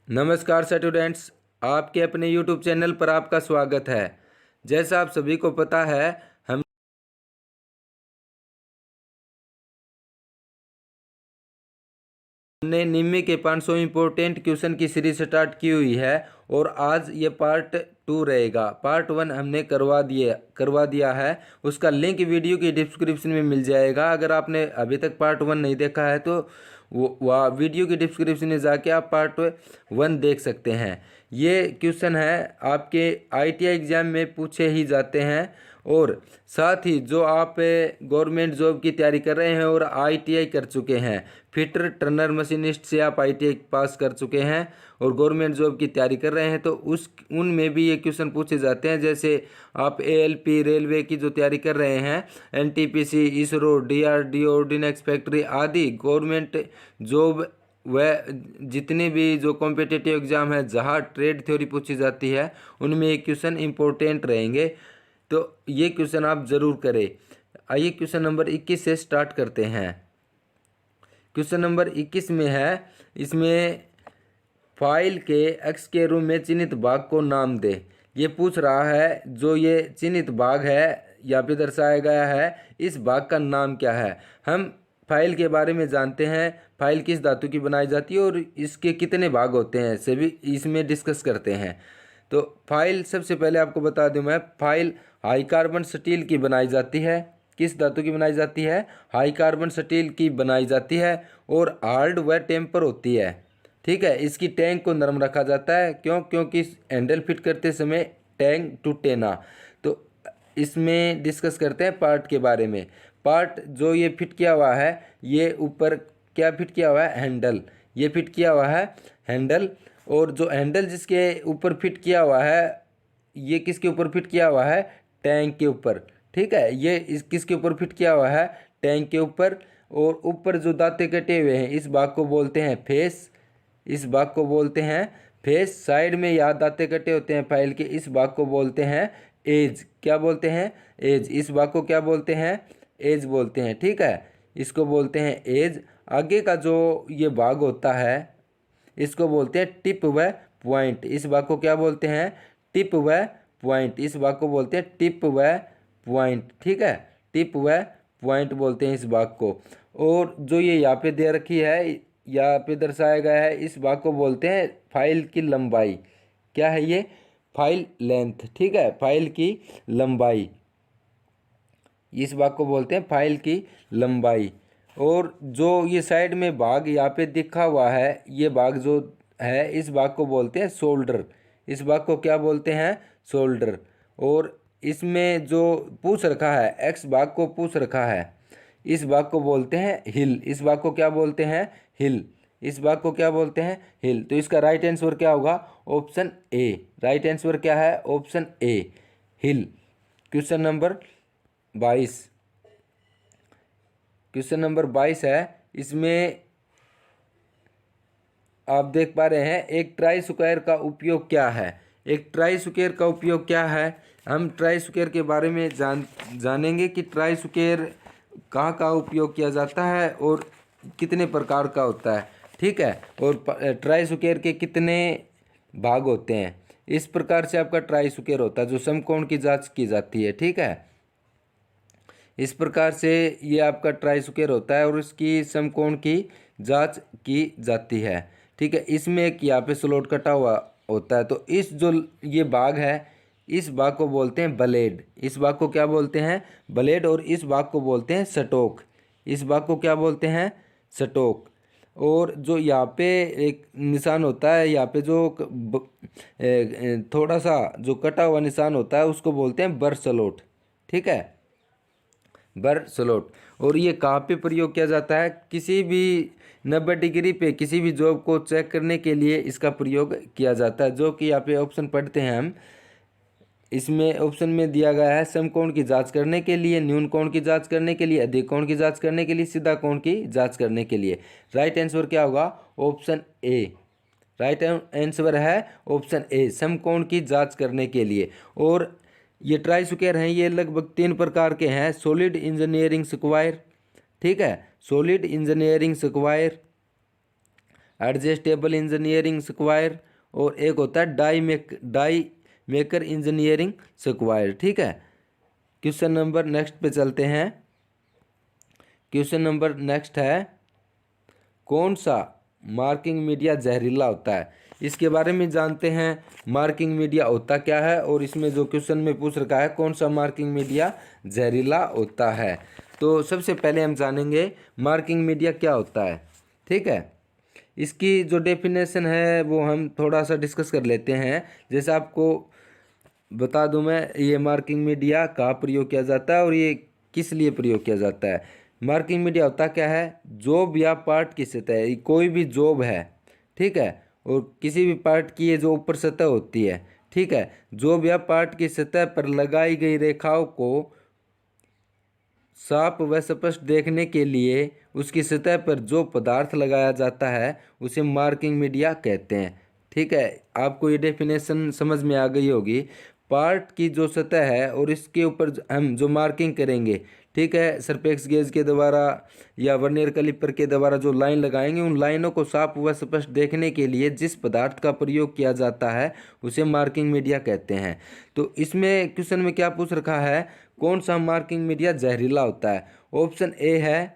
नमस्कार स्टूडेंट्स, आपके अपने यूट्यूब चैनल पर आपका स्वागत है। जैसा आप सभी को पता है, हमने निम्मी के 500 इम्पोर्टेंट क्वेश्चन की सीरीज स्टार्ट की हुई है और आज ये पार्ट 2 रहेगा। पार्ट 1 हमने करवा दिया है। उसका लिंक वीडियो की डिस्क्रिप्शन में मिल जाएगा। अगर आपने अभी तक पार्ट 1 नहीं देखा है तो वह वीडियो की डिस्क्रिप्शन में जाके आप पार्ट 1 देख सकते हैं। ये क्वेश्चन है आपके ITI एग्ज़ाम में पूछे ही जाते हैं और साथ ही जो आप गवर्नमेंट जॉब की तैयारी कर रहे हैं और ITI कर चुके हैं, फिटर टर्नर मशीनिस्ट से आप ITI पास कर चुके हैं और गवर्नमेंट जॉब की तैयारी कर रहे हैं, तो उनमें भी ये क्वेश्चन पूछे जाते हैं। जैसे आप ALP रेलवे की जो तैयारी कर रहे हैं, NTPC, ISRO, DRDO, ordnance factory आदि गवर्नमेंट जॉब वह जितने भी जो कॉम्पिटिटिव एग्ज़ाम है जहाँ ट्रेड थ्योरी पूछी जाती है, उनमें ये क्वेश्चन इंपॉर्टेंट रहेंगे। तो ये क्वेश्चन आप ज़रूर करें। आइए क्वेश्चन नंबर 21 से स्टार्ट करते हैं। क्वेश्चन नंबर 21 में है, इसमें फाइल के एक्स के रूप में चिन्हित भाग को नाम दे। ये पूछ रहा है जो ये चिन्हित भाग है यहाँ पे दर्शाया गया है, इस भाग का नाम क्या है। हम फाइल के बारे में जानते हैं, फाइल किस धातु की बनाई जाती है और इसके कितने भाग होते हैं, सभी इसमें डिस्कस करते हैं। तो फाइल सबसे पहले आपको बता दूं मैं, फाइल हाई कार्बन स्टील की बनाई जाती है। किस धातु की बनाई जाती है? हाई कार्बन स्टील की बनाई जाती है और हार्ड व टेम्पर होती है। ठीक है, इसकी टैंक को नरम रखा जाता है। क्योंकि हैंडल फिट करते समय टैंक टूटे ना। तो इसमें डिस्कस करते हैं पार्ट के बारे में। पार्ट जो ये फिट किया हुआ है, ये ऊपर क्या फिट किया हुआ है? हैंडल। ये फिट किया हुआ है हैंडल, और जो हैंडल जिसके ऊपर फिट किया हुआ है, ये किसके ऊपर फिट किया हुआ है? टैंक के ऊपर। ठीक है, ये इस किसके ऊपर फिट किया हुआ है? टैंक के ऊपर। और ऊपर जो दांते कटे हुए हैं, इस भाग को बोलते हैं फेस। इस भाग को बोलते हैं फेस। साइड में यहाँ दांते कटे होते हैं फाइल के, इस भाग को बोलते हैं एज। क्या बोलते हैं? एज। इस भाग को क्या बोलते हैं? एज बोलते हैं। ठीक है, इसको बोलते हैं एज। आगे का जो ये भाग होता है, इसको बोलते हैं टिप व पॉइंट। इस भाग को क्या बोलते हैं? टिप व पॉइंट। इस भाग को बोलते हैं टिप व पॉइंट। ठीक है, टिप व पॉइंट बोलते हैं इस भाग को। और जो ये यहाँ पे दे रखी है, यहाँ पे दर्शाया गया है, इस भाग को बोलते हैं फाइल की लंबाई। क्या है ये? File length. ठीक है, फाइल की लंबाई। इस भाग को बोलते हैं फाइल की लंबाई। और जो ये साइड में भाग यहाँ पे दिखा हुआ है, ये भाग जो है, इस भाग को बोलते हैं शोल्डर। इस भाग को क्या बोलते हैं? शोल्डर। और इसमें जो पूछ रखा है, एक्स भाग को पूछ रखा है, इस भाग को बोलते हैं हिल। इस भाग को क्या बोलते हैं? हिल। इस भाग को क्या बोलते हैं? हिल। तो इसका राइट आंसर क्या होगा? ऑप्शन ए। राइट आंसर क्या है? ऑप्शन ए, हिल। Question number 22। क्वेश्चन नंबर 22 है, इसमें आप देख पा रहे हैं, एक ट्राई स्क्वायर का उपयोग क्या है। एक ट्राई स्क्वायर का उपयोग क्या है? हम ट्राई स्क्वायर के बारे में जानेंगे कि ट्राई स्क्वायर कहाँ का उपयोग किया जाता है और कितने प्रकार का होता है। ठीक है, और ट्राई स्क्वायर के कितने भाग होते हैं। इस प्रकार से आपका ट्राई स्क्वायर होता है, जो समकोण की जांच की जाती है। ठीक है, इस प्रकार से ये आपका ट्राई स्क्वायर होता है और इसकी समकोण की जांच की जाती है। ठीक है, इसमें एक यहाँ पे स्लॉट कटा हुआ होता है। तो इस जो ये भाग है, इस भाग को बोलते हैं ब्लेड। इस भाग को क्या बोलते हैं? ब्लेड। और इस भाग को बोलते हैं स्टोक। इस भाग को क्या बोलते हैं? स्टोक। और जो यहाँ पे एक निशान होता है, यहाँ पे जो थोड़ा सा जो कटा हुआ निशान होता है, उसको बोलते हैं बर स्लॉट। ठीक है, बर स्लॉट। और ये कहाँ पे प्रयोग किया जाता है? किसी भी 90 डिग्री पे किसी भी जॉब को चेक करने के लिए इसका प्रयोग किया जाता है। जो कि यहाँ पे ऑप्शन पढ़ते हैं हम, इसमें ऑप्शन में दिया गया है समकोण की जांच करने के लिए, न्यून कोण की जांच करने के लिए, अधिक कोण की जांच करने के लिए, सीधा कोण की जांच करने के लिए। राइट आंसर क्या होगा? ऑप्शन ए। राइट आंसर है ऑप्शन ए, समकोण की जांच करने के लिए। और ये ट्राई स्क्वायर हैं, ये लगभग 3 प्रकार के हैं। Solid engineering square. ठीक है, solid engineering square, adjustable engineering square, और एक होता है डाई मेकर इंजीनियरिंग स्क्वायर। ठीक है, क्वेश्चन नंबर नेक्स्ट पे चलते हैं। क्वेश्चन नंबर नेक्स्ट है, कौन सा मार्किंग मीडिया जहरीला होता है? इसके बारे में जानते हैं, मार्किंग मीडिया होता क्या है, और इसमें जो क्वेश्चन में पूछ रखा है कौन सा मार्किंग मीडिया जहरीला होता है। तो सबसे पहले हम जानेंगे मार्किंग मीडिया क्या होता है। ठीक है, इसकी जो डेफिनेशन है वो हम थोड़ा सा डिस्कस कर लेते हैं। जैसे आपको बता दूं मैं, ये मार्किंग मीडिया कहाँ प्रयोग किया जाता है और ये किस लिए प्रयोग किया जाता है। मार्किंग मीडिया होता क्या है, जॉब या पार्ट की सतह, कोई भी जॉब है, ठीक है, और किसी भी पार्ट की ये जो ऊपर सतह होती है, ठीक है, जॉब या पार्ट की सतह पर लगाई गई रेखाओं को साफ व स्पष्ट देखने के लिए उसकी सतह पर जो पदार्थ लगाया जाता है उसे मार्किंग मीडिया कहते हैं। ठीक है, आपको ये डेफिनेशन समझ में आ गई होगी। पार्ट की जो सतह है और इसके ऊपर हम जो मार्किंग करेंगे, ठीक है, सरपेक्स गेज के द्वारा या वर्नियर कैलिपर के द्वारा जो लाइन लगाएंगे, उन लाइनों को साफ व स्पष्ट देखने के लिए जिस पदार्थ का प्रयोग किया जाता है उसे मार्किंग मीडिया कहते हैं। तो इसमें क्वेश्चन में क्या पूछ रखा है, कौन सा मार्किंग मीडिया जहरीला होता है? ऑप्शन ए है,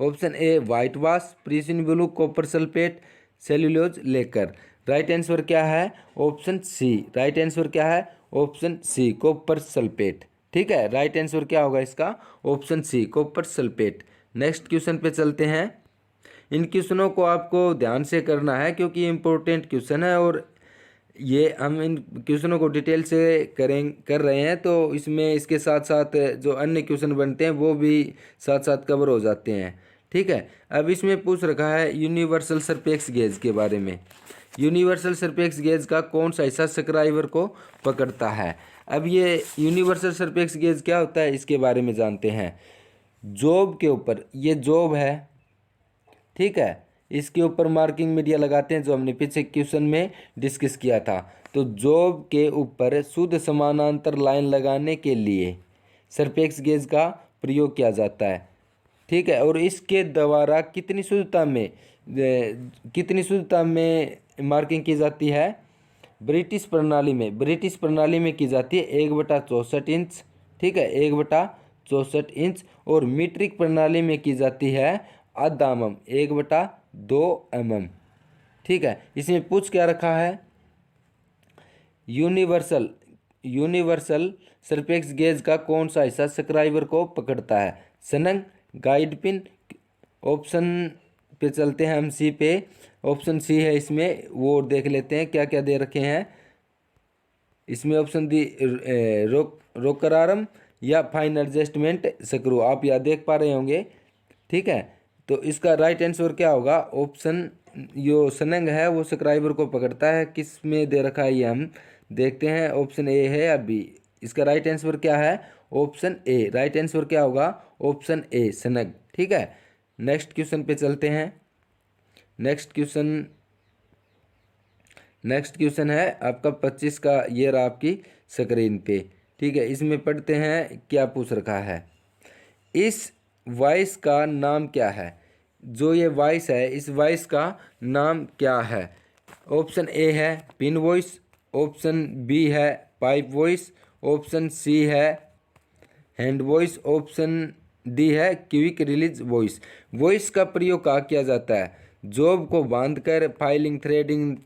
option A white wash, Prussian blue, copper sulphate, cellulose लेकर। राइट आंसर क्या है? Option C. राइट आंसर क्या है? Option C, copper sulphate. ठीक है, राइट आंसर क्या होगा इसका? Option C, copper sulphate. Next question पे चलते हैं। इन क्वेश्चनों को आपको ध्यान से करना है क्योंकि ये इंपॉर्टेंट क्वेश्चन है और ये हम इन क्वेश्चनों को डिटेल से कर रहे हैं, तो इसमें इसके साथ साथ जो अन्य क्वेश्चन बनते हैं वो भी साथ साथ कवर हो जाते हैं। ठीक है, अब इसमें पूछ रखा है यूनिवर्सल सरपेक्स गेज के बारे में। यूनिवर्सल सरपेक्स गेज का कौन सा हिस्सा स्क्राइबर को पकड़ता है? अब ये यूनिवर्सल सरपेक्स गेज क्या होता है इसके बारे में जानते हैं। जॉब के ऊपर, ये जॉब है, ठीक है, इसके ऊपर मार्किंग मीडिया लगाते हैं जो हमने पीछे क्वेश्चन में डिस्कस किया था। तो जॉब के ऊपर शुद्ध समानांतर लाइन लगाने के लिए सरपेक्स गेज का प्रयोग किया जाता है। ठीक है, और इसके द्वारा कितनी शुद्धता में मार्किंग की जाती है? ब्रिटिश प्रणाली में की जाती है 1/64 इंच। ठीक है, 1/64 इंच। और मीट्रिक प्रणाली में की जाती है आधा mm, 1/2 mm। ठीक है, इसमें पूछ क्या रखा है? यूनिवर्सल सरपेक्स गेज का कौन सा हिस्सा स्क्राइबर को पकड़ता है? सनक, गाइड पिन। ऑप्शन पे चलते हैं हम, सी पे। ऑप्शन सी है इसमें, वो देख लेते हैं क्या क्या दे रखे हैं इसमें। ऑप्शन दी रोकर आर्म या फाइन एडजस्टमेंट स्क्रू, आप यहाँ देख पा रहे होंगे। ठीक है, तो इसका राइट आंसर क्या होगा? ऑप्शन, जो सनंग है वो स्क्राइबर को पकड़ता है, किस में दे रखा है ये हम देखते हैं। ऑप्शन ए है या बी? इसका राइट आंसर क्या है? ऑप्शन ए। राइट आंसर क्या होगा? Option A, snug. ठीक है, नेक्स्ट क्वेश्चन पे चलते हैं। नेक्स्ट क्वेश्चन है आपका 25 का, ये रहा आपकी स्क्रीन पे। ठीक है, इसमें पढ़ते हैं क्या पूछ रखा है। इस वॉइस का नाम क्या है? जो ये वॉइस है, इस वॉइस का नाम क्या है? ऑप्शन ए है पिन वॉइस, ऑप्शन बी है पाइप वॉइस, ऑप्शन सी है हैंड वॉइस, ऑप्शन डी है क्विक रिलीज वॉइस। वॉइस का प्रयोग कहाँ किया जाता है? जॉब को बांधकर फाइलिंग, थ्रेडिंग,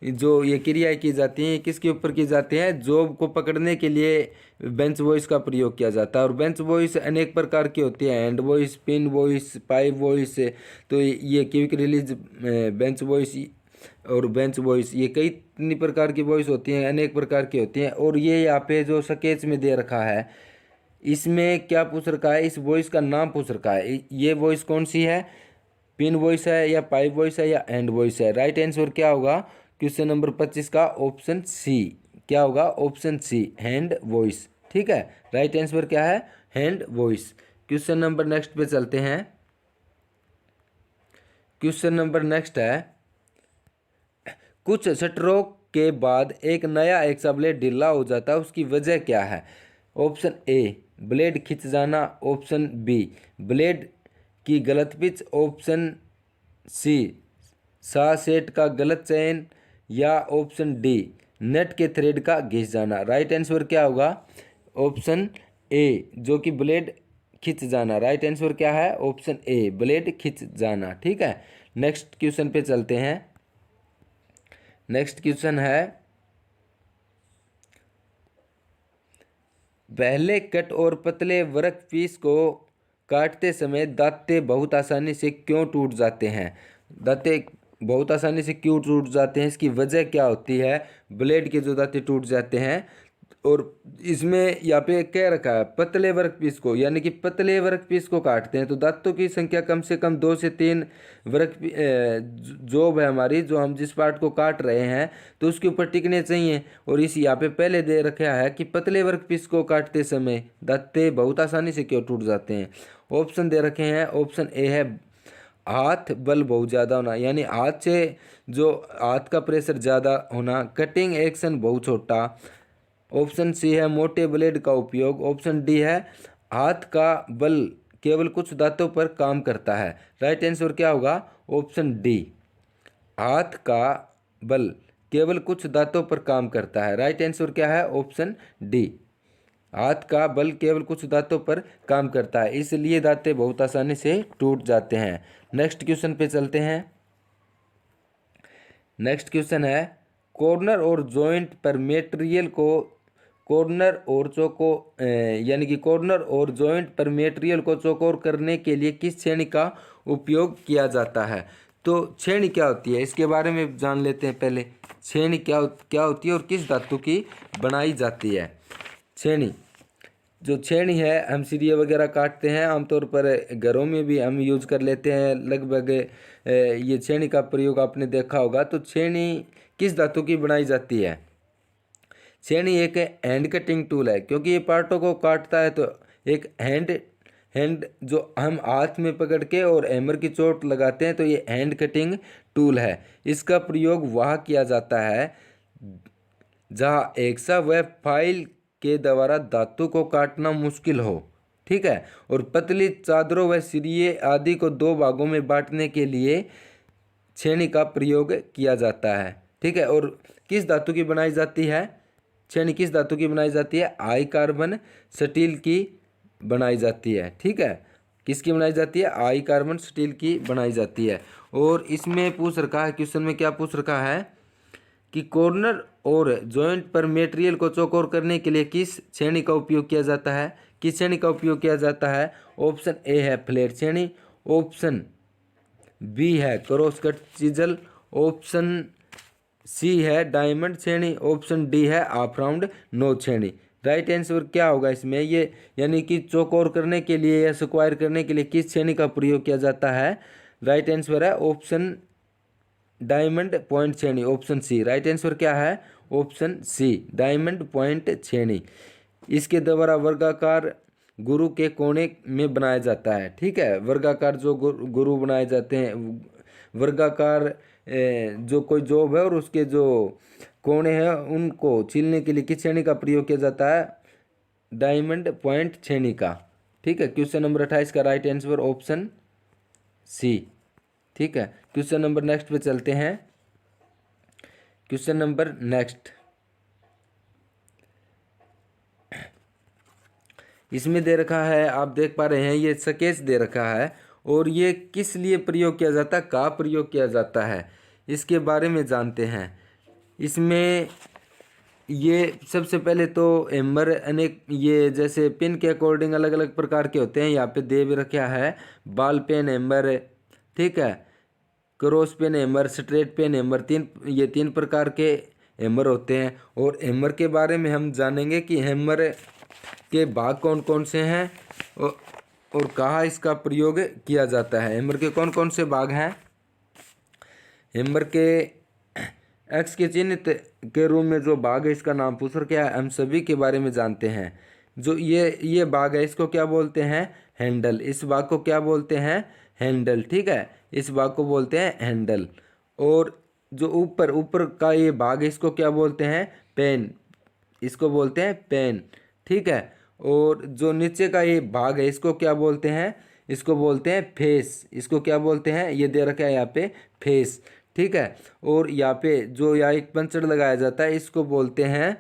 जो ये क्रियाएं की जाती हैं, किसके ऊपर की जाती हैं? जॉब को पकड़ने के लिए बेंच वॉइस का प्रयोग किया जाता है। और बेंच वॉइस अनेक प्रकार की होती है, hand voice, pin voice, pipe voice. तो ये क्विक रिलीज बेंच वॉइस और बेंच वॉइस, ये कई प्रकार की वॉइस होती हैं, अनेक प्रकार की होती हैं। और ये यहाँ पे जो स्केच में दे रखा है, इसमें क्या पूछ रखा है? इस वॉइस का नाम पूछ रखा है। ये वॉइस कौन सी है? पिन वॉइस है या पाइप वॉइस है या हैंड वॉइस है? राइट आंसर क्या होगा क्वेश्चन नंबर 25 का? Option C. क्या होगा? Option C, hand vice. ठीक है, राइट आंसर क्या है? Hand vice. Question number next पे चलते हैं। क्वेश्चन नंबर नेक्स्ट है, कुछ स्ट्रोक के बाद एक नया एक्सा ब्लेड ढीला हो जाता है, उसकी वजह क्या है? ऑप्शन ए ब्लेड खिंच जाना, ऑप्शन बी ब्लेड की गलत पिच, ऑप्शन सी सा सेट का गलत चयन, या ऑप्शन डी नट के थ्रेड का घिस जाना। राइट आंसर क्या होगा? ऑप्शन ए, जो कि ब्लेड खिंच जाना। राइट आंसर क्या है? ऑप्शन ए, ब्लेड खिंच जाना। ठीक है, नेक्स्ट क्वेश्चन पे चलते हैं। नेक्स्ट क्वेश्चन है, पहले कट और पतले वर्क पीस को काटते समय दांते बहुत आसानी से क्यों टूट जाते हैं? दांते बहुत आसानी से क्यों टूट जाते हैं, इसकी वजह क्या होती है? ब्लेड के जो दांते टूट जाते हैं, और इसमें यहाँ पे कह रखा है पतले वर्क पीस को, यानी कि पतले वर्क पीस को काटते हैं तो दांतों की संख्या कम से कम 2 से 3 वर्क जॉब है हमारी, जो हम जिस पार्ट को काट रहे हैं तो उसके ऊपर टिकने चाहिए। और इस यहाँ पे पहले दे रखा है कि पतले वर्क पीस को काटते समय दांते बहुत आसानी से क्यों टूट जाते हैं। ऑप्शन दे रखे हैं, ऑप्शन ए है हाथ बल बहुत ज़्यादा होना, यानी हाथ से जो हाथ का प्रेशर ज़्यादा होना, कटिंग एक्शन बहुत छोटा। ऑप्शन सी है मोटे ब्लेड का उपयोग। ऑप्शन डी है हाथ का बल केवल कुछ दांतों पर काम करता है। राइट आंसर क्या होगा? ऑप्शन डी, हाथ का बल केवल कुछ दांतों पर काम करता है। राइट आंसर क्या है? ऑप्शन डी, हाथ का बल केवल कुछ दांतों पर काम करता है, इसलिए दांतें बहुत आसानी से टूट जाते हैं। नेक्स्ट क्वेश्चन पे चलते हैं। नेक्स्ट क्वेश्चन है, कॉर्नर और जॉइंट पर मटेरियल को कॉर्नर और चौको यानी कि कॉर्नर और जॉइंट पर मटेरियल को चौकोर करने के लिए किस छेनी का उपयोग किया जाता है? तो छेनी क्या होती है, इसके बारे में जान लेते हैं पहले। छेनी क्या होती है और किस धातु की बनाई जाती है? छेनी, जो छेनी है हम सिरिया वगैरह काटते हैं, आमतौर पर घरों में भी हम यूज कर लेते हैं लगभग। ये छेनी का प्रयोग आपने देखा होगा। तो छेनी किस धातु की बनाई जाती है? छेनी एक हैंड कटिंग टूल है, क्योंकि ये पार्टों को काटता है। तो एक हैंड जो हम हाथ में पकड़ के और हैमर की चोट लगाते हैं, तो ये हैंड कटिंग टूल है। इसका प्रयोग वहाँ किया जाता है जहाँ एक्सा व फाइल के द्वारा धातु को काटना मुश्किल हो। ठीक है, और पतली चादरों व सिरिये आदि को 2 भागों में बांटने के लिए छेनी का प्रयोग किया जाता है। ठीक है, और किस धातु की बनाई जाती है? छेनी किस धातु की बनाई जाती है? आई कार्बन स्टील की बनाई जाती है। ठीक है, किसकी बनाई जाती है? आई कार्बन स्टील की बनाई जाती है। और इसमें पूछ रखा है, क्वेश्चन में क्या पूछ रखा है कि कॉर्नर और जॉइंट पर मटेरियल को चौकोर करने के लिए किस छेनी का उपयोग किया जाता है? किस छेनी का उपयोग किया जाता है? ऑप्शन ए है फ्लैट छेनी, ऑप्शन बी है cross cut chisel, option C है डायमंड छेनी, ऑप्शन डी है हाफ राउंड नोच छेनी। राइट आंसर क्या होगा इसमें? ये यानी कि चौकोर करने के लिए या स्क्वायर करने के लिए किस छेनी का प्रयोग किया जाता है? राइट आंसर है ऑप्शन डायमंड पॉइंट छेनी, ऑप्शन सी। राइट आंसर क्या है? ऑप्शन सी, डायमंड पॉइंट छेनी। इसके द्वारा वर्गाकार गुरु के कोने में बनाया जाता है। ठीक है, वर्गाकार जो गुरु बनाए जाते हैं, वर्गाकार जो कोई जॉब है और उसके जो कोने हैं उनको छीलने के लिए किस छेनी का प्रयोग किया जाता है? डायमंड पॉइंट छेनी का। ठीक है, क्वेश्चन नंबर 28 का राइट आंसर ऑप्शन सी। ठीक है, क्वेश्चन नंबर नेक्स्ट पे चलते हैं। क्वेश्चन नंबर नेक्स्ट, इसमें दे रखा है, आप देख पा रहे हैं ये स्केच दे रखा है, और ये किस लिए प्रयोग किया जाता है, कहाँ प्रयोग किया जाता है, इसके बारे में जानते हैं। इसमें ये सबसे पहले तो हैमर अनेक, ये जैसे पिन के अकॉर्डिंग अलग अलग प्रकार के होते हैं। यहाँ पे दे भी रखा है बॉल पेन हैमर, ठीक है, cross peen hammer, straight peen hammer, ये 3 प्रकार के हैमर होते हैं। और हैमर के बारे में हम जानेंगे कि हैमर के भाग कौन कौन से हैं और कहाँ इसका प्रयोग किया जाता है। हैमर के कौन कौन से भाग हैं? हैमर के एक्स के चिन्ह के रूप में जो भाग है इसका नाम पूछ रखा है, हम सभी के बारे में जानते हैं। जो ये भाग है इसको क्या बोलते हैं? हैंडल। इस भाग को क्या बोलते हैं? हैंडल। ठीक है, इस भाग को बोलते हैं हैंडल। और जो ऊपर का ये भाग है इसको क्या बोलते हैं? पेन। इसको बोलते हैं पेन। ठीक है, और जो नीचे का ये भाग है इसको क्या बोलते हैं? इसको बोलते हैं फेस। इसको क्या बोलते हैं? ये दे रखा है यहाँ पे फेस। ठीक है। और यहाँ पे जो यहाँ एक पंचर लगाया जाता है इसको बोलते हैं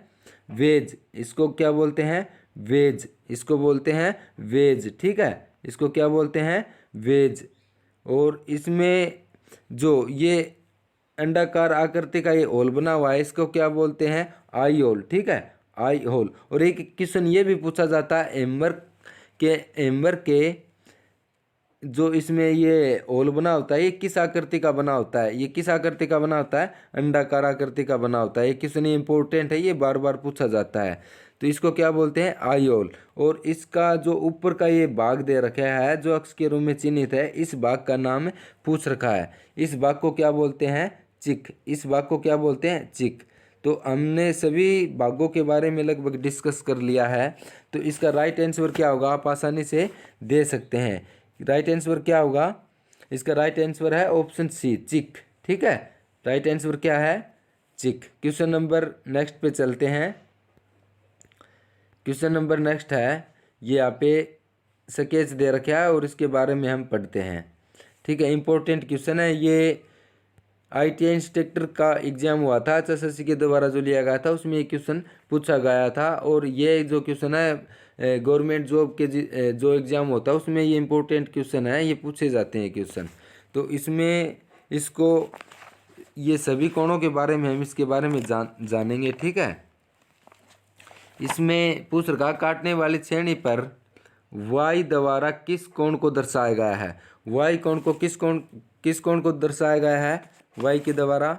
वेज। इसको क्या बोलते हैं? वेज। इसको बोलते हैं वेज, ठीक है। इसको क्या बोलते हैं? वेज। और इसमें जो ये अंडाकार आकृति का ये होल बना हुआ है इसको क्या बोलते हैं? आई होल, ठीक है, आई होल। और एक क्वेश्चन ये भी पूछा जाता है एम्बर के जो इसमें ये होल बना होता है ये किस आकृति का बना होता है? ये किस आकृति का बना होता है? अंडाकार आकृति का बना होता है। ये क्वेश्चन इंपॉर्टेंट है, ये बार बार पूछा जाता है। तो इसको क्या बोलते हैं? आई होल। और इसका जो ऊपर का ये भाग दे रखा है जो अक्ष के रूप में चिन्हित है, इस भाग का नाम पूछ रखा है। इस भाग को क्या बोलते हैं? चिक। इस भाग को क्या बोलते हैं? चिक। तो हमने सभी भागों के बारे में लगभग डिस्कस कर लिया है। तो इसका राइट आंसर क्या होगा आप आसानी से दे सकते हैं। राइट आंसर क्या होगा? इसका राइट आंसर है ऑप्शन सी, चिक, ठीक है। राइट आंसर क्या है? चिक। क्वेश्चन नंबर नेक्स्ट पे चलते हैं। क्वेश्चन नंबर नेक्स्ट है, ये यहाँ पे स्केच दे रखा है और इसके बारे में हम पढ़ते हैं, ठीक है। इंपॉर्टेंट क्वेश्चन है ये। ITI इंस्ट्रक्टर का एग्जाम हुआ था HSSC के द्वारा जो लिया गया था उसमें ये क्वेश्चन पूछा गया था। और ये जो क्वेश्चन है गवर्नमेंट जॉब के जो एग्ज़ाम होता है उसमें ये इंपॉर्टेंट क्वेश्चन है, ये पूछे जाते हैं क्वेश्चन। तो इसमें इसको ये सभी कोणों के बारे में हम इसके बारे में जानेंगे, ठीक है। इसमें पूछ रखा काटने वाली श्रेणी पर y द्वारा किस कोण को दर्शाया गया है? y कोण को किस कोण को दर्शाया गया है? y के द्वारा।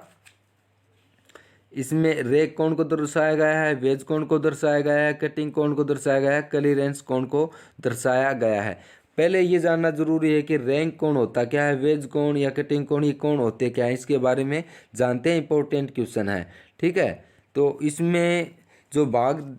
इसमें रेख कोण को दर्शाया गया है, वेज कोण को दर्शाया गया है, कटिंग कोण को दर्शाया गया है, क्लीयरेंस कोण को दर्शाया गया है। पहले ये जानना जरूरी है कि रैंक कोण होता क्या है, वेज कोण या कटिंग कोण, ये कोण होते क्या है, इसके बारे में जानते हैं। इंपॉर्टेंट क्वेश्चन है, ठीक है। तो इसमें जो भाग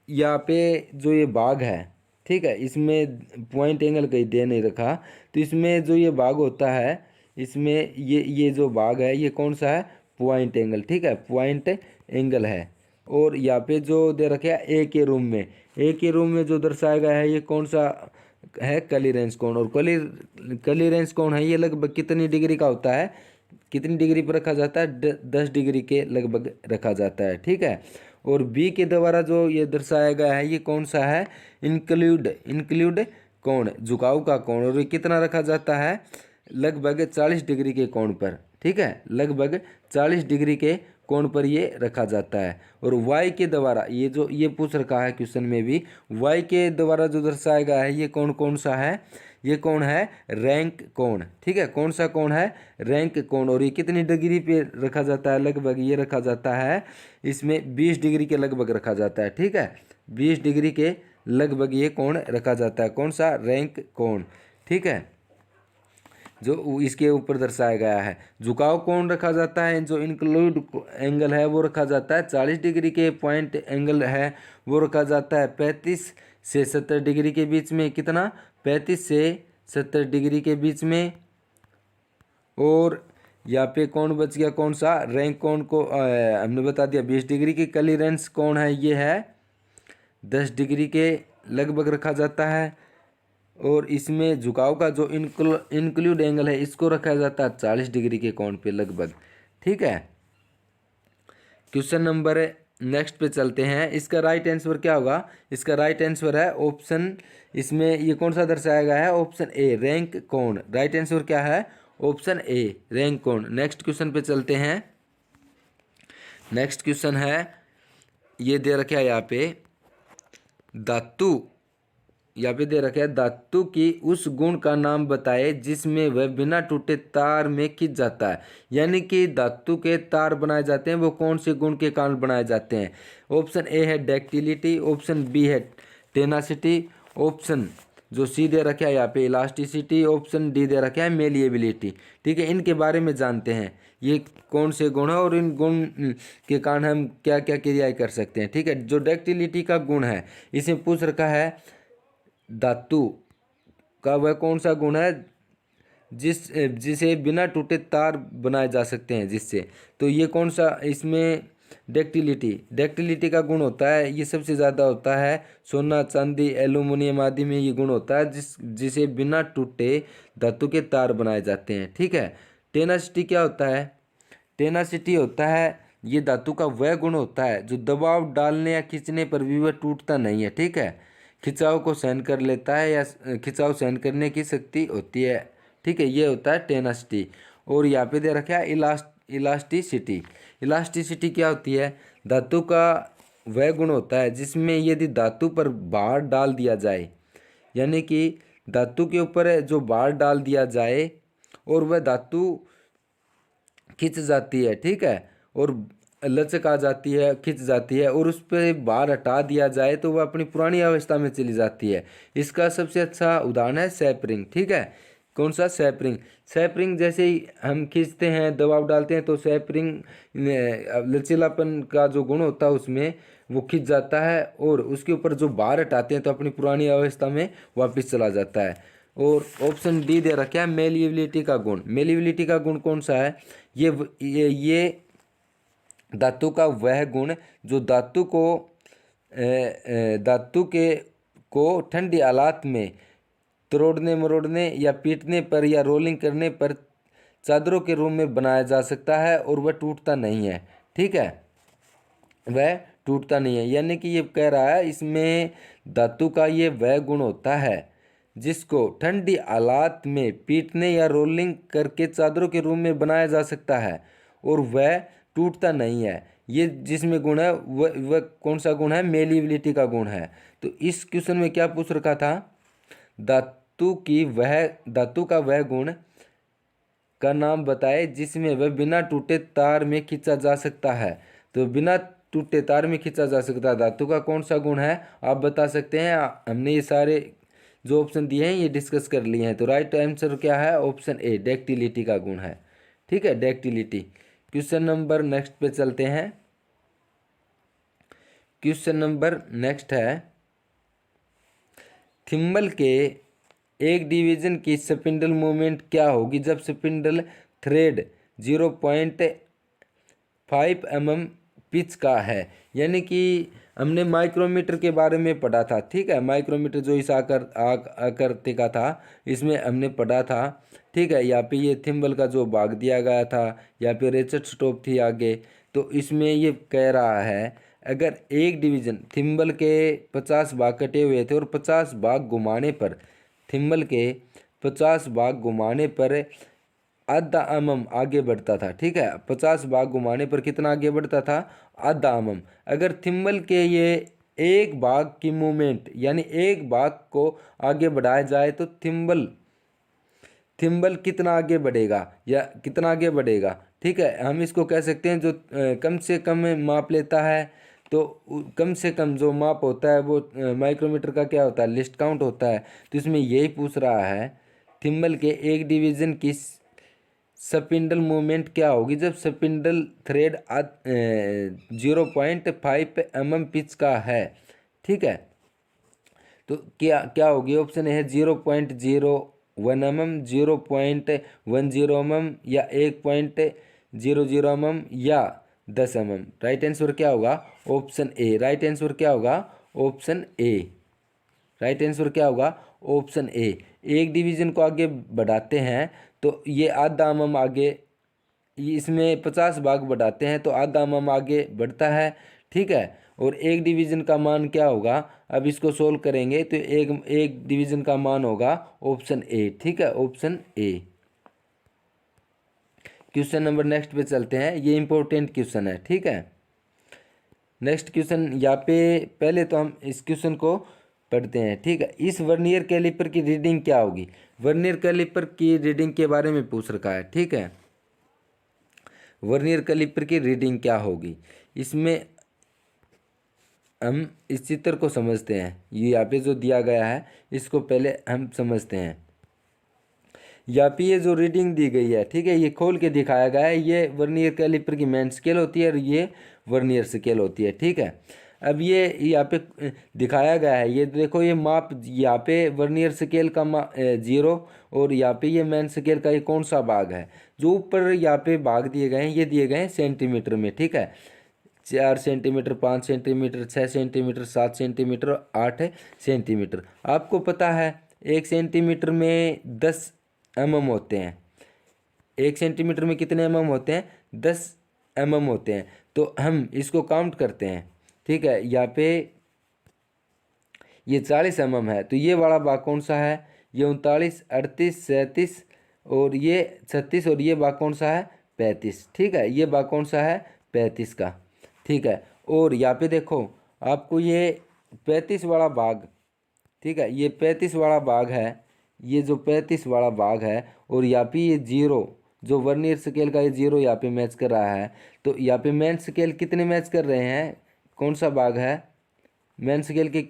यहाँ पे जो ये भाग है, ठीक है, इसमें पॉइंट एंगल कहीं दे नहीं रखा। तो इसमें जो ये भाग होता है इसमें ये जो भाग है ये कौन सा है? पॉइंट एंगल, ठीक है, पॉइंट एंगल है। और यहाँ पे जो दे रखे है ए के रूम में, ए के रूम में जो दर्शाया गया है ये कौन सा है? क्लीयरेंस कोण। और क्लीयरेंस कोण है ये लगभग कितनी डिग्री का होता है? कितनी डिग्री पर रखा जाता है? 10 डिग्री के लगभग रखा जाता है, ठीक है। और बी के द्वारा जो ये दर्शाया गया है ये कौन सा है? इंक्लूड कोण, झुकाव का कोण। और ये कितना रखा जाता है? लगभग 40 डिग्री के कोण पर, ठीक है, लगभग 40 डिग्री के कोण पर ये रखा जाता है। और y के द्वारा ये पूछ रखा है क्वेश्चन में भी, y के द्वारा जो दर्शाया गया है ये कौन सा है? ये कौन है? रैंक कोण, ठीक है। कौन सा कोण है? रैंक कोण। और ये कितनी डिग्री पे रखा जाता है? लगभग ये रखा जाता है इसमें 20 डिग्री के लगभग रखा जाता है, ठीक है। 20 डिग्री के लगभग ये कोण रखा जाता है। कौन सा? रैंक कोण, ठीक है, जो इसके ऊपर दर्शाया गया है। झुकाव कोण रखा जाता है, जो इंक्लूड एंगल है वो रखा जाता है 40 डिग्री के। पॉइंट एंगल है वो रखा जाता है 35 से 70 डिग्री के बीच में। कितना? 35 से 70 डिग्री के बीच में। और यहाँ पे कौन बच गया? कौन सा? रैंक कोण को हमने बता दिया 20 डिग्री की। क्लीयरेंस कोण है ये है 10 डिग्री के लगभग रखा जाता है। और इसमें झुकाव का जो इंक्लूड एंगल है इसको रखा जाता है 40 डिग्री के कोण पे लगभग, ठीक है। क्वेश्चन नंबर नेक्स्ट पे चलते हैं। इसका राइट आंसर क्या होगा? इसका राइट आंसर है ऑप्शन, इसमें ये कौन सा दर्शाया गया है? ऑप्शन ए, रैंक कोण। राइट आंसर क्या है? ऑप्शन ए, रैंक कोण। नेक्स्ट क्वेश्चन पे चलते हैं। नेक्स्ट क्वेश्चन है, ये दे रखा है यहाँ पे धातु, यहाँ पे दे रखा है धातु की उस गुण का नाम बताए जिसमें वह बिना टूटे तार में खिंच जाता है। यानी कि धातु के तार बनाए जाते हैं वो कौन से गुण के कारण बनाए जाते हैं? ऑप्शन ए है डक्टिलिटी, ऑप्शन बी है टेनासिटी, ऑप्शन जो सी दे रखा है यहाँ पे इलास्टिसिटी, ऑप्शन डी दे रखा है मेलिएबिलिटी, ठीक है। इनके बारे में जानते हैं ये कौन से गुण है और इन गुण के कारण हम क्या क्या क्रियाएं कर सकते हैं, ठीक है। जो डक्टिलिटी का गुण है इसमें पूछ रखा है धातु का वह कौन सा गुण है जिसे बिना टूटे तार बनाए जा सकते हैं जिससे। तो ये कौन सा? इसमें डक्टिलिटी का गुण होता है, ये सबसे ज़्यादा होता है सोना, चांदी, एल्यूमिनियम आदि में ये गुण होता है जिसे बिना टूटे धातु के तार बनाए जाते हैं, ठीक है। टेनासिटी क्या होता है? टेनासिटी होता है, ये धातु का वह गुण होता है जो दबाव डालने या खींचने पर भी वह टूटता नहीं है। ठीक है, खिंचाव को सहन कर लेता है या खिंचाव सहन करने की शक्ति होती है। ठीक है, ये होता है टेनासिटी। और यहाँ पे दे रखा है इलास्टिसिटी। इलास्टिसिटी क्या होती है? धातु का वह गुण होता है जिसमें यदि धातु पर भार डाल दिया जाए, यानी कि धातु के ऊपर जो भार डाल दिया जाए और वह धातु खिंच जाती है। ठीक है, और लचक आ जाती है, खिंच जाती है, और उस पर भार हटा दिया जाए तो वह अपनी पुरानी अवस्था में चली जाती है। इसका सबसे अच्छा उदाहरण है सैपरिंग। ठीक है, कौन सा? सैपरिंग। सैपरिंग जैसे ही हम खींचते हैं, दबाव डालते हैं, तो सैपरिंग लचीलापन का जो गुण होता है उसमें वो खिंच जाता है, और उसके ऊपर जो भार हटाते हैं तो अपनी पुरानी अवस्था में वापस चला जाता है। और ऑप्शन डी दे रखा है मेलिएबिलिटी का गुण। मेलिएबिलिटी का गुण कौन सा है? ये धातु का वह गुण जो धातु के को ठंडी हालात में तोड़ने मरोड़ने या पीटने पर या रोलिंग करने पर चादरों के रूप में बनाया जा सकता है और वह टूटता नहीं है। ठीक है, वह टूटता नहीं है, यानी कि ये कह रहा है इसमें धातु का ये वह गुण होता है जिसको ठंडी हालात में पीटने या रोलिंग करके चादरों के रूप में बनाया जा सकता है और वह टूटता नहीं है। ये जिसमें गुण है वह कौन सा गुण है? मेलिएबिलिटी का गुण है। तो इस क्वेश्चन में क्या पूछ रखा था? धातु का वह गुण का नाम बताए जिसमें वह बिना टूटे तार में खींचा जा सकता है। तो बिना टूटे तार में खींचा जा सकता है धातु का कौन सा गुण है? आप बता सकते हैं। हमने ये सारे जो ऑप्शन दिए हैं ये डिस्कस कर लिए हैं। तो राइट आंसर क्या है? ऑप्शन ए, डक्टिलिटी का गुण है। ठीक है, डक्टिलिटी। क्वेश्चन नंबर नेक्स्ट पे चलते हैं। क्वेश्चन नंबर नेक्स्ट है, थिम्बल के एक डिवीजन की स्पिंडल मूवमेंट क्या होगी जब स्पिंडल थ्रेड 0.5 mm पिच का है? यानी कि हमने माइक्रोमीटर के बारे में पढ़ा था। ठीक है, माइक्रोमीटर जो इस आकृति का था इसमें हमने पढ़ा था। ठीक है, यहाँ पे ये थिम्बल का जो भाग दिया गया था, यहाँ पे रेचेट स्टॉप थी आगे। तो इसमें ये कह रहा है अगर एक डिवीजन थिम्बल के 50 भाग कटे हुए थे और 50 भाग घुमाने पर थिम्बल के 50 भाग घुमाने पर आधा mm आगे बढ़ता था। ठीक है, 50 भाग घुमाने पर कितना आगे बढ़ता था? आधा mm। अगर थिम्बल के ये एक भाग की मूवमेंट यानी एक भाग को आगे बढ़ाया जाए तो थिम्बल कितना आगे बढ़ेगा या कितना आगे बढ़ेगा? ठीक है, हम इसको कह सकते हैं जो कम से कम माप लेता है। तो कम से कम जो माप होता है वो माइक्रोमीटर का क्या होता है? लिस्ट काउंट होता है। तो इसमें यही पूछ रहा है थिम्बल के एक डिवीजन की स्पिंडल मूवमेंट क्या होगी जब स्पिंडल थ्रेड 0.5 mm पिच का है। ठीक है, तो क्या होगी? ऑप्शन है 0.01 mm, 0.10 mm या 1.00 mm या 10 mm। राइट आंसर क्या होगा? ऑप्शन ए। राइट आंसर क्या होगा? ऑप्शन ए। राइट आंसर क्या होगा? ऑप्शन ए। एक डिवीजन को आगे बढ़ाते हैं तो ये आधा mm आगे, इसमें 50 भाग बढ़ाते हैं तो आधा mm आगे बढ़ता है। ठीक है, और एक डिवीजन का मान क्या होगा? अब इसको सोल्व करेंगे तो एक डिवीजन का मान होगा ऑप्शन ए। ठीक है, ऑप्शन ए। क्वेश्चन नंबर नेक्स्ट पे चलते हैं। ये इंपॉर्टेंट क्वेश्चन है। ठीक है, नेक्स्ट क्वेश्चन यहाँ पे पहले तो हम इस क्वेश्चन को पढ़ते हैं। ठीक है, इस वर्नियर कैलिपर की रीडिंग क्या होगी? वर्नियर कैलिपर की रीडिंग के बारे में पूछ रखा है। ठीक है, वर्नियर कैलिपर की रीडिंग क्या होगी? इसमें हम इस चित्र को समझते हैं। ये यहाँ पे जो दिया गया है इसको पहले हम समझते हैं। यहाँ पे ये जो रीडिंग दी गई है, ठीक है, ये खोल के दिखाया गया है। ये वर्नियर कैलिपर की मेन स्केल होती है और ये वर्नियर स्केल होती है। ठीक है, अब ये यहाँ पे दिखाया गया है, ये देखो ये माप, यहाँ पे वर्नियर स्केल का 0 और यहाँ पे ये मेन स्केल का ये कौन सा भाग है? जो ऊपर यहाँ पे भाग दिए गए हैं ये दिए गए हैं सेंटीमीटर में। ठीक है, 4 centimetre, 5 centimetre, 6 centimetre, 7 centimetre, 8 centimetre. आपको पता है 1 सेंटीमीटर में 10 mm होते हैं। 1 सेंटीमीटर में कितने mm होते हैं? 10 mm होते हैं। तो हम इसको काउंट करते हैं, ठीक है। यहाँ पे ये 40 mm है, तो ये वाला भाग कौन सा है, ये 39, 38, 37 और ये 36, और ये भाग कौन सा है, 35, ठीक है। ये भाग कौन सा है, 35 का, ठीक है। और यहाँ पे देखो आपको ये 35 वाला भाग, ठीक है, ये 35 वाला भाग है, ये जो 35 वाला भाग है, और यहाँ पे ये जीरो, जो वर्नियर स्केल का ये जीरो यहाँ पे मैच कर रहा है। तो यहाँ पे मेन स्केल कितने मैच कर रहे हैं, कौन सा भाग है, मेन स्केल के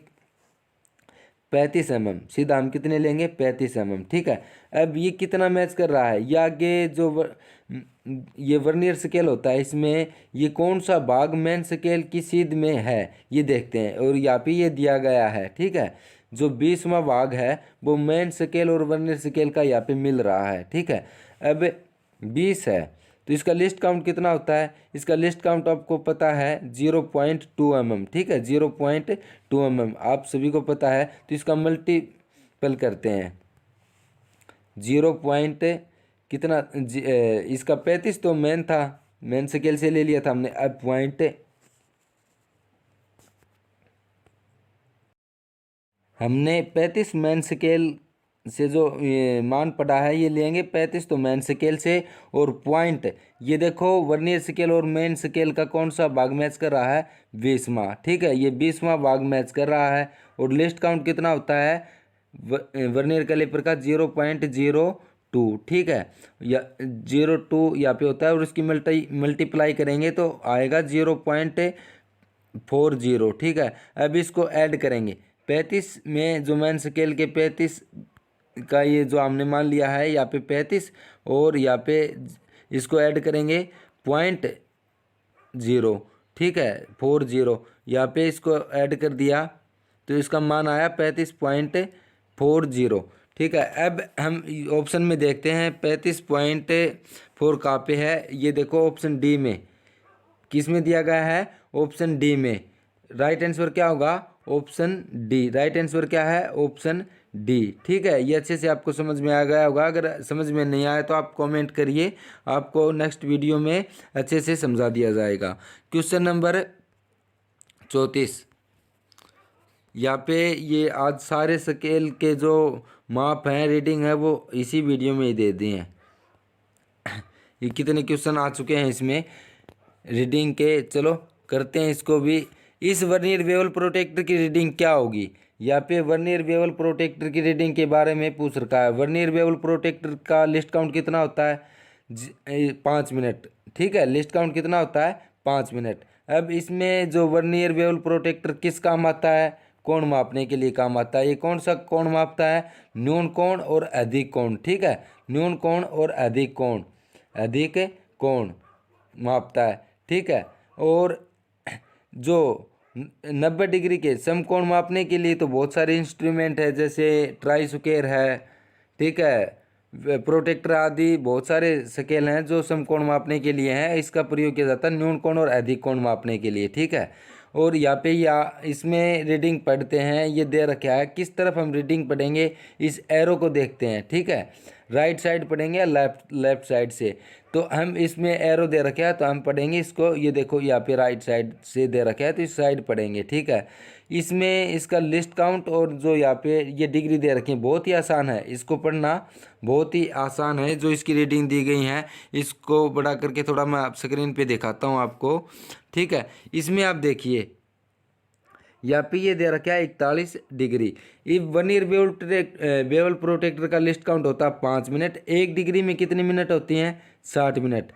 35 mm, सीधा हम कितने लेंगे, 35 mm, ठीक है। अब ये कितना मैच कर रहा है, ये आगे जो ये वर्नियर स्केल होता है, इसमें ये कौन सा भाग मेन स्केल की सीध में है ये देखते हैं, और यहाँ पे ये दिया गया है, ठीक है। जो 20वां भाग है वो मेन स्केल और वर्नियर स्केल का यहाँ पे मिल रहा है, ठीक है। अब 20 है, तो इसका लिस्ट काउंट कितना होता है, इसका लिस्ट काउंट आपको पता है 0.2 mm, ठीक है, 0.2 mm आप सभी को पता है। तो इसका मल्टीपल करते हैं, 0 पॉइंट कितना इसका 35 तो मेन था, मेन स्केल से ले लिया था हमने। अब पॉइंट हमने 35 मेन स्केल से जो ये मान पड़ा है ये लेंगे 35 तो मेन स्केल से, और पॉइंट ये देखो वर्नियर स्केल और मेन स्केल का कौन सा भाग मैच कर रहा है, 20वां, ठीक है, ये 20वां भाग मैच कर रहा है। और लिस्ट काउंट कितना होता है वर्नियर कैलिपर का, 0.02, ठीक है, या 02 यहाँ पे होता है, और इसकी मल्टीप्लाई करेंगे तो आएगा 0.40, ठीक है। अब इसको ऐड करेंगे, 35 में जो मेन स्केल के 35 का ये जो हमने मान लिया है यहाँ पे 35, और यहाँ पे इसको ऐड करेंगे 0.0, ठीक है, 40, यहाँ पे इसको ऐड कर दिया तो इसका मान आया 35.40, ठीक है। अब हम ऑप्शन में देखते हैं 35.4 कहाँ पे है, ये देखो ऑप्शन डी में, किस में दिया गया है, ऑप्शन डी में। राइट आंसर क्या होगा, ऑप्शन डी, राइट आंसर क्या है, ऑप्शन डी, ठीक है। ये अच्छे से आपको समझ में आ गया होगा, अगर समझ में नहीं आया तो आप कमेंट करिए, आपको नेक्स्ट वीडियो में अच्छे से समझा दिया जाएगा। क्वेश्चन नंबर 34, यहाँ पे ये आज सारे स्केल के जो माप हैं, रीडिंग है, वो इसी वीडियो में ही दे दिए हैं। ये कितने क्वेश्चन आ चुके हैं इसमें रीडिंग के, चलो करते हैं इसको भी। इस वर्नियर बेवल प्रोटेक्टर की रीडिंग क्या होगी, यहाँ पे वर्नियर बेवल प्रोटेक्टर की रीडिंग के बारे में पूछ रखा है। वर्नियर बेवल प्रोटेक्टर का लिस्ट काउंट कितना होता है, 5 मिनट, ठीक है, लिस्ट काउंट कितना होता है, 5 मिनट। अब इसमें जो वर्नियर बेवल प्रोटेक्टर किस काम आता है, कोण मापने के लिए काम आता है। ये कौन सा कोण मापता है, न्यून कोण और अधिक कोण, ठीक है, न्यून कोण और अधिक कोण, अधिक कोण मापता है, ठीक है। और जो 90 डिग्री के समकोण मापने के लिए तो बहुत सारे इंस्ट्रूमेंट है, जैसे ट्राई स्क्वायर है, ठीक है, प्रोटेक्टर आदि बहुत सारे स्केल हैं जो समकोण मापने के लिए हैं। इसका प्रयोग किया जाता है न्यून कोण और अधिक कोण मापने के लिए, ठीक है। और यहाँ पे या इसमें रीडिंग पढ़ते हैं, ये दे रखा है किस तरफ हम रीडिंग पढ़ेंगे, इस एरो को देखते हैं, ठीक है, राइट साइड पढ़ेंगे या लेफ्ट साइड से। तो हम इसमें एरो दे रखा है तो हम पढ़ेंगे इसको, ये देखो यहाँ पे राइट साइड से दे रखा है तो इस साइड पढ़ेंगे, ठीक है। इसमें इसका लिस्ट काउंट और जो यहाँ पे ये डिग्री दे रखी है, बहुत ही आसान है, इसको पढ़ना बहुत ही आसान है। जो इसकी रीडिंग दी गई है इसको बड़ा करके थोड़ा मैं आप स्क्रीन पे दिखाता हूँ आपको, ठीक है। इसमें आप देखिए यहाँ पे ये दे रखा है 41 degree. If vernier bevel protector का लिस्ट काउंट होता है 5 मिनट। 1 डिग्री में कितनी मिनट होती हैं, 60 मिनट,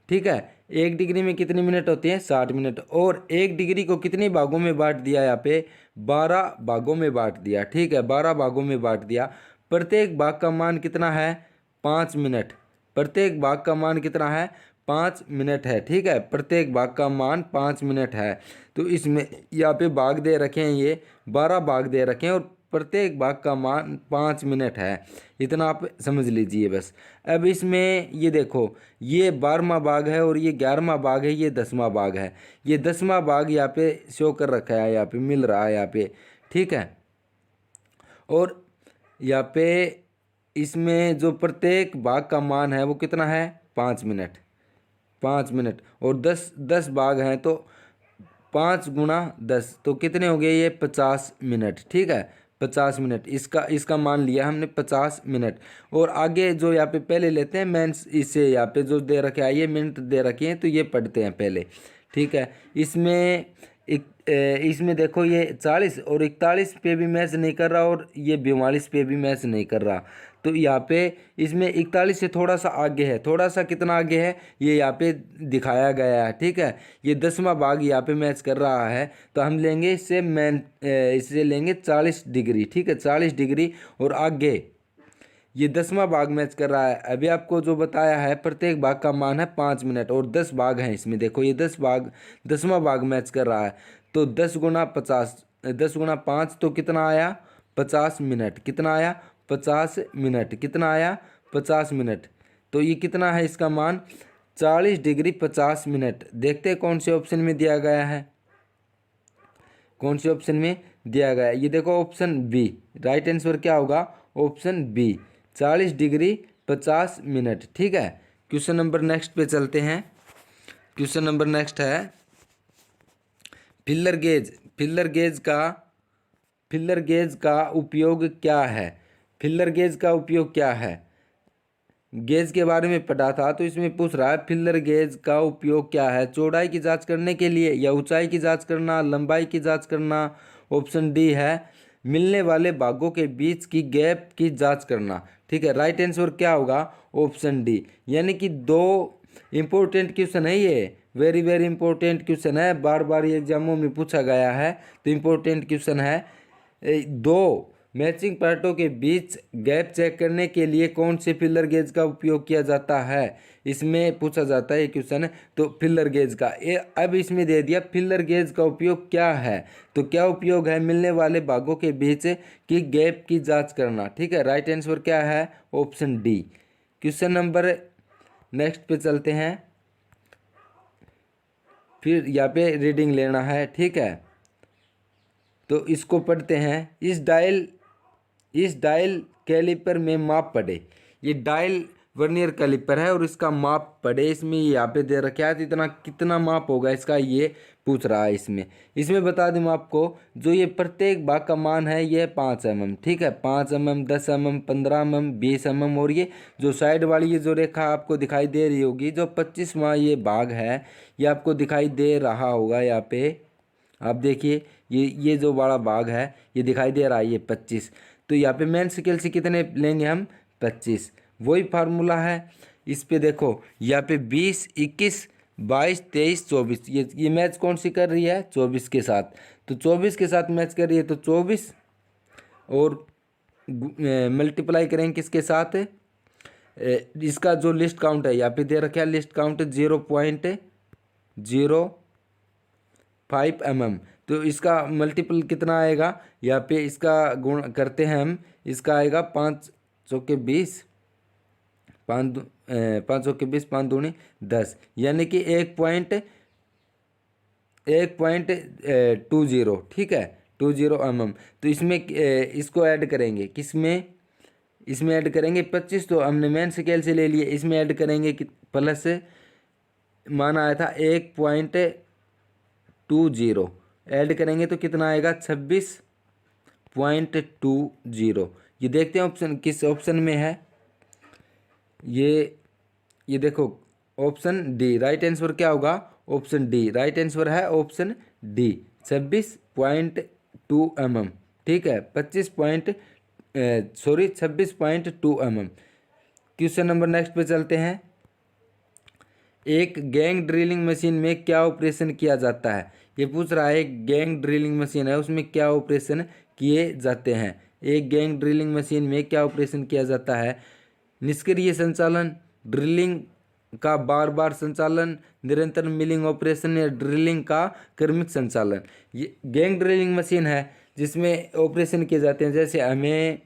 ठीक है। 1 डिग्री में कितनी मिनट होती हैं, 60 मिनट। और 1 डिग्री को कितने भागों में बांट दिया, यहाँ पे 12 भागों में बांट दिया, ठीक है, 12 भागों में बांट दिया। प्रत्येक भाग का मान कितना है, 5 मिनट, प्रत्येक भाग का मान कितना है, 5 मिनट है, ठीक है, प्रत्येक भाग का मान 5 मिनट है। तो इसमें यहाँ पे भाग दे रखे हैं, ये 12 भाग दे रखे हैं और प्रत्येक भाग का मान 5 मिनट है, इतना आप समझ लीजिए बस। अब इसमें ये देखो, ये 12वां भाग है और ये 11वां भाग है, ये 10वां भाग है। ये 10वां भाग यहाँ पे शो कर रखा है, यहाँ पे मिल रहा है यहाँ पे, ठीक है। और यहाँ पे इसमें जो प्रत्येक भाग का मान है वो कितना है, 5 मिनट, 5 मिनट, और 10 भाग हैं तो 5 × 10 तो कितने हो गए ये 50 मिनट। ठीक है, 50 मिनट इसका मान लिया हमने 50 मिनट। और आगे जो यहाँ पे पहले लेते हैं मेंस, इससे यहाँ पे जो दे रखे है ये मिनट दे रखे हैं तो ये पढ़ते हैं पहले। ठीक है, इसमें देखो ये 40 और 41 पे भी मैच नहीं कर रहा और ये 42 पे भी मैच नहीं कर रहा। तो यहाँ पे इसमें 41 से थोड़ा सा आगे है, थोड़ा सा कितना आगे है ये यहाँ पे दिखाया गया है। ठीक है, ये 10वां भाग यहाँ पे मैच कर रहा है तो हम लेंगे इससे लेंगे 40 डिग्री। ठीक है, 40 डिग्री और आगे ये 10वां भाग मैच कर रहा है। अभी आपको जो बताया है प्रत्येक भाग का मान है 5 मिनट और 10 भाग हैं इसमें। देखो ये 10वां भाग मैच कर रहा है तो 10 × 50, 10 × 5 तो कितना आया 50 मिनट। कितना आया 50 मिनट। कितना आया 50 मिनट। तो ये कितना है इसका मान 40 डिग्री 50 मिनट। देखते हैं कौन से ऑप्शन में दिया गया है, कौन से ऑप्शन में दिया गया है। ये देखो ऑप्शन बी, राइट आंसर क्या होगा ऑप्शन बी 40 डिग्री 50 मिनट। ठीक है, क्वेश्चन नंबर नेक्स्ट पे चलते हैं। क्वेश्चन नंबर नेक्स्ट है फिलर गेज। फिलर गेज का उपयोग क्या है। फिलर गेज का उपयोग क्या है, गेज के बारे में पढ़ा था तो इसमें पूछ रहा है फिलर गेज का उपयोग क्या है। चौड़ाई की जांच करने के लिए, या ऊंचाई की जांच करना, लंबाई की जांच करना। ऑप्शन डी है मिलने वाले भागों के बीच की गैप की जांच करना। ठीक है, राइट आंसर क्या होगा ऑप्शन डी। यानी कि 2 इम्पोर्टेंट क्वेश्चन है, ये वेरी वेरी इंपॉर्टेंट क्वेश्चन है, बार बार ये एग्जामों में पूछा गया है तो इम्पोर्टेंट क्वेश्चन है। 2 मैचिंग पार्टों के बीच गैप चेक करने के लिए कौन से फिलर गेज का उपयोग किया जाता है, इसमें पूछा जाता है ये क्वेश्चन। तो फिलर गेज का अब इसमें दे दिया फिलर गेज का उपयोग क्या है। तो क्या उपयोग है मिलने वाले भागों के बीच की गैप की जांच करना। ठीक है, राइट आंसर क्या है option D. Question number next पे चलते हैं, फिर यहाँ पे रीडिंग लेना है। ठीक है, तो इसको पढ़ते हैं। इस डायल कैलिपर में माप पढ़े। ये डायल वर्नियर कैलिपर है और इसका माप पढ़े। इसमें यहाँ पे दे रखा है तो इतना कितना माप होगा इसका ये पूछ रहा है। इसमें बता दूँ आपको जो ये प्रत्येक भाग का मान है ये 5 mm। ठीक है, 5 mm, 10 mm, 15 mm, 20 mm और ये जो साइड वाली ये जो रेखा आपको दिखाई दे रही होगी जो 25वां ये भाग है ये आपको दिखाई दे रहा होगा। यहाँ पे आप देखिए ये जो बड़ा भाग है ये दिखाई दे रहा है ये 25। तो यहाँ पे मेन स्केल से कितने लेंगे हम 25। वही फार्मूला है इस पे देखो यहाँ पे 20, 21, 22, 23, 24 ये मैच कौन सी कर रही है 24 के साथ। तो 24 के साथ मैच कर रही है तो 24 और मल्टीप्लाई करेंगे किसके साथ इसका जो लिस्ट काउंट है यहाँ पे दे रखा है लिस्ट काउंट 0.05 mm। तो इसका मल्टीपल कितना आएगा यहाँ पे इसका गुण करते हैं हम, इसका आएगा 5 चौके 20, 5 चौके 20, 5 दूनी 10 यानी कि 1.20। ठीक है 20 mm। तो इसमें इसको ऐड करेंगे किसमें, इसमें ऐड करेंगे 25। तो हमने मेन स्केल से ले लिए, इसमें ऐड करेंगे कि प्लस मान आया था 1.20 ऐड करेंगे तो कितना आएगा 26.20। ये देखते हैं ऑप्शन किस ऑप्शन में है। ये देखो ऑप्शन डी, राइट आंसर क्या होगा ऑप्शन डी। राइट आंसर है ऑप्शन डी 26.2 mm। ठीक है 26.2 mm। क्वेश्चन नंबर नेक्स्ट पे चलते हैं। एक गैंग ड्रिलिंग मशीन में क्या ऑपरेशन किया जाता है। ये पूछ रहा है एक गैंग ड्रिलिंग मशीन है उसमें क्या ऑपरेशन किए जाते हैं। एक गैंग ड्रिलिंग मशीन में क्या ऑपरेशन किया जाता है। निष्क्रिय संचालन, ड्रिलिंग का बार बार संचालन, निरंतर मिलिंग ऑपरेशन या ड्रिलिंग का क्रमिक संचालन। ये गैंग ड्रिलिंग मशीन है जिसमें ऑपरेशन किए जाते हैं। जैसे हमें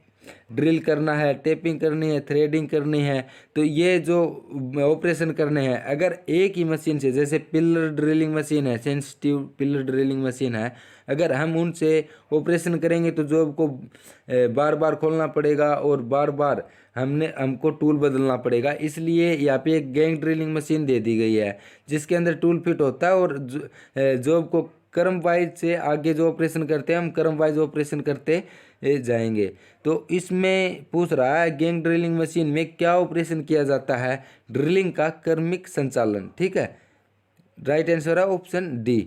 ड्रिल करना है, टेपिंग करनी है, थ्रेडिंग करनी है, तो ये जो ऑपरेशन करने हैं अगर एक ही मशीन से, जैसे पिलर ड्रिलिंग मशीन है, सेंसिटिव पिलर ड्रिलिंग मशीन है, अगर हम उनसे ऑपरेशन करेंगे तो जॉब को बार बार खोलना पड़ेगा और बार बार हमको टूल बदलना पड़ेगा। इसलिए यहाँ पे एक गैंग ड्रिलिंग मशीन दे दी गई है जिसके अंदर टूल फिट होता है और जॉब को क्रम वाइज से आगे जो ऑपरेशन करते हैं हम क्रम वाइज ऑपरेशन करते जाएंगे। तो इसमें पूछ रहा है गैंग ड्रिलिंग मशीन में क्या ऑपरेशन किया जाता है, ड्रिलिंग का क्रमिक संचालन। ठीक है, राइट आंसर है ऑप्शन डी।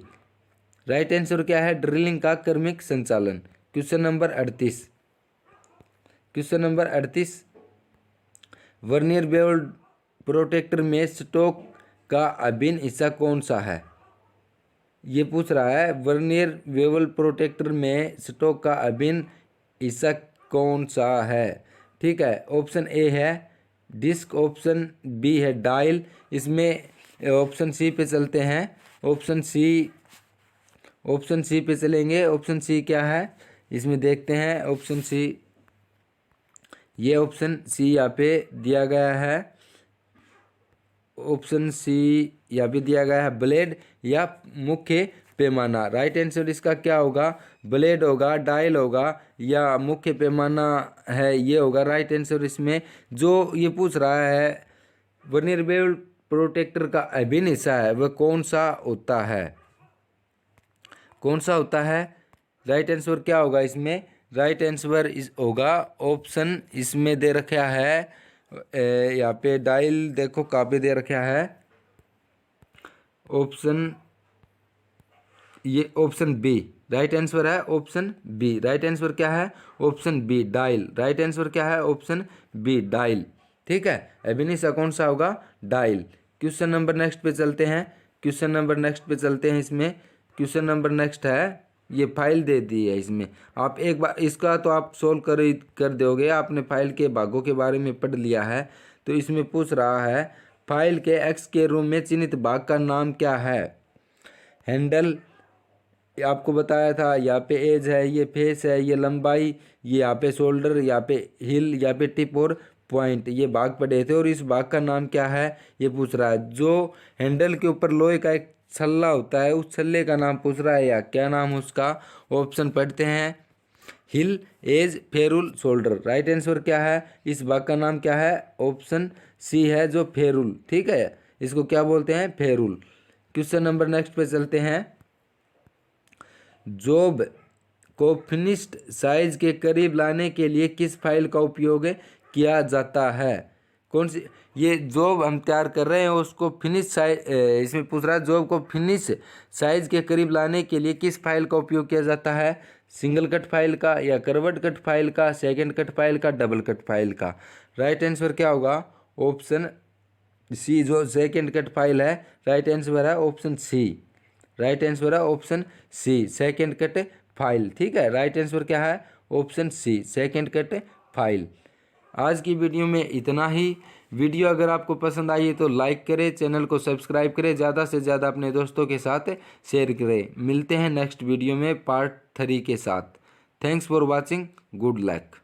राइट आंसर क्या है, ड्रिलिंग का क्रमिक संचालन। Question number 38। Question number 38, vernier bevel protector में स्टॉक का अभिन्न हिस्सा कौन सा है। ये पूछ रहा है वर्नियर बेवल प्रोटेक्टर में स्टॉक का अभिन्न हिस्सा कौन सा है। ठीक है, ऑप्शन ए है डिस्क, ऑप्शन बी है डायल, इसमें ऑप्शन सी पे चलते हैं। ऑप्शन सी पे चलेंगे। ऑप्शन सी क्या है इसमें देखते हैं। ऑप्शन सी, ये ऑप्शन सी यहाँ पे दिया गया है। ऑप्शन सी यहाँ पे दिया गया है ब्लेड या मुख्य पैमाना। राइट आंसर इसका क्या होगा, ब्लेड होगा, डायल होगा या मुख्य पैमाना है, ये होगा राइट आंसर। इसमें जो ये पूछ रहा है वर्नियर बेवल प्रोटेक्टर का अभिन्न हिस्सा है वह कौन सा होता है, कौन सा होता है। राइट आंसर क्या होगा इसमें, राइट आंसर होगा ऑप्शन, इसमें दे रखा है यहाँ पे डायल, देखो कहाँ पे दे रखा है ऑप्शन, ये ऑप्शन बी राइट आंसर है। ऑप्शन बी राइट आंसर क्या है, option B dial. Right answer क्या है, ऑप्शन बी डायल। ठीक है, अभिन्न हिस्सा कौन सा होगा, डायल। क्वेश्चन नंबर नेक्स्ट पे चलते हैं। क्वेश्चन नंबर नेक्स्ट पे चलते हैं। इसमें क्वेश्चन नंबर नेक्स्ट है, ये फाइल दे दी है इसमें, आप एक बार इसका तो आप सोल्व कर दोगे, आपने फाइल के भागों के बारे में पढ़ लिया है। तो इसमें पूछ रहा है फाइल के एक्स के रूप में चिन्हित भाग का नाम क्या है। हैंडल आपको बताया था, यहाँ पे एज है, ये फेस है, ये लंबाई, ये यहाँ पे शोल्डर, यहाँ पे हिल, यहाँ पे टिप और पॉइंट, ये भाग पड़े थे और इस भाग का नाम क्या है ये पूछ रहा है। जो हैंडल के ऊपर लोहे का एक छल्ला होता है उस छल्ले का नाम पूछ रहा है या क्या नाम उसका। ऑप्शन पढ़ते हैं, heel, edge, ferrule, shoulder. Right answer क्या है, इस भाग का नाम क्या है, ऑप्शन सी है जो फेरुल। ठीक है, इसको क्या बोलते हैं, फेरुल। क्वेश्चन नंबर नेक्स्ट पे चलते हैं। जॉब को फिनिश्ड साइज के करीब लाने के लिए किस फाइल का उपयोग किया जाता है, कौन सी। ये जॉब हम तैयार कर रहे हैं उसको फिनिश साइज, इसमें पूछ रहा है जॉब को फिनिश साइज के करीब लाने के लिए किस फाइल का उपयोग किया जाता है, सिंगल कट फाइल का या करवट कट फाइल का, सेकंड कट फाइल का, डबल कट फाइल का। राइट आंसर क्या होगा, ऑप्शन सी जो सेकंड कट फाइल है। राइट आंसर है ऑप्शन सी। राइट आंसर है option C, second cut file. ठीक है, राइट आंसर क्या है, option C, second cut file. आज की वीडियो में इतना ही। वीडियो अगर आपको पसंद आई है तो लाइक करें, चैनल को सब्सक्राइब करें, ज़्यादा से ज़्यादा अपने दोस्तों के साथ शेयर करें। मिलते हैं नेक्स्ट वीडियो में पार्ट 3 के साथ। Thanks for watching, good luck.